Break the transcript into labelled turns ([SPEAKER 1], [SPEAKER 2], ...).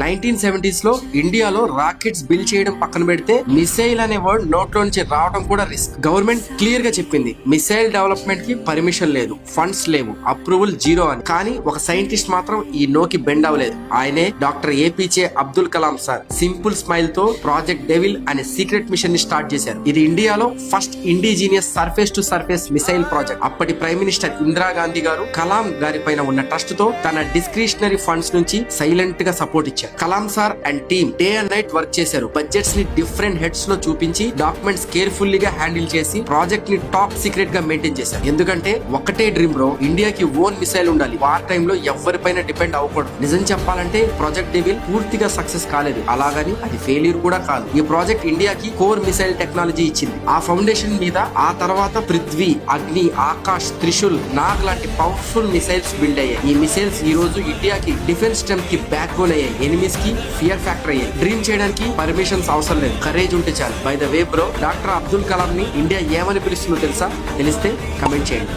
[SPEAKER 1] 1970s లో ఇండియాలో rockets build చేయడం పక్కన పెడితే మిసైల్ అనే వర్డ్ నోట్లో నుంచి రావడం కూడా రిస్క్. గవర్నమెంట్ క్లియర్ గా చెప్పింది మిసైల్ డెవలప్మెంట్ కి పర్మిషన్ లేదు, ఫండ్స్ లేవు, అప్రూవల్ జీరో అని. కానీ ఒక సైంటిస్ట్ మాత్రం ఈ నోకి బెండ్ అవ్వలేదు. ఆయనే doctor APJ Abdul Kalam sir. Simple smile తో ప్రాజెక్ట్ డెవిల్ అనే సీక్రెట్ మిషన్ ని స్టార్ట్ చేశారు. ఇది ఇండియాలో first indigenous surface to surface missile project. అప్పటి ప్రైమ్ మినిస్టర్ ఇందిరాగాంధీ గారు కలాం గారి పైన ఉన్న ట్రస్ట్ తో తన డిస్క్రిషనరీ ఫండ్స్ నుంచి సైలెంట్ గా సపోర్ట్ ఇచ్చారు. Kalam sir and team day and night work చేశారు. బడ్జెట్స్ ని డిఫరెంట్ హెడ్స్ లో చూపించి డాక్యుమెంట్స్ కేర్ఫుల్లీ గా హ్యాండిల్ చేసి ప్రాజెక్ట్ ని టాప్ సీక్రెట్ గా మెయింటైన్ చేశారు. ఎందుకంటే ఒకటే డ్రీమ్ బ్రో, ఇండియాకి ఓన్ మిసైల్ ఉండాలి. వార్ టైమ్ లో ఎవరిపైన డిపెండ్ అవ్వకూడదు. నిజం చెప్పాలంటే ప్రాజెక్ట్ డెవిల్ పూర్తిగా సక్సెస్ కాలేదు, అలాగని అది ఫెయిల్యూర్ కూడా కాదు. ఈ ప్రాజెక్ట్ ఇండియాకి కోర్ మిసైల్ టెక్నాలజీ ఇచ్చింది. ఆ ఫౌండేషన్ మీద ఆ తర్వాత పృథ్వీ, అగ్ని, ఆకాష్, త్రిశూల్, నాగ్ లాంటి పవర్ఫుల్ మిసైల్స్ బిల్డ్ అయ్యాయి. ఈ మిసైల్స్ ఈ రోజు ఇండియాకి డిఫెన్స్ స్ట్రెంత్ కి బ్యాక్ బోన్ అయ్యాయి. ఎనిమీస్ కి ఫియర్ ఫ్యాక్టర్ అయ్యాయి. డ్రీమ్ చేయడానికి పర్మిషన్స్ అవసరం లేదు, కరేజ్ ఉంటే చాలు. By the way bro, doctor Abdul Kalam ని ఇండియా ఏమని పిలుస్తుందో తెలుసా? తెలిస్తే కమెంట్ చేయండి.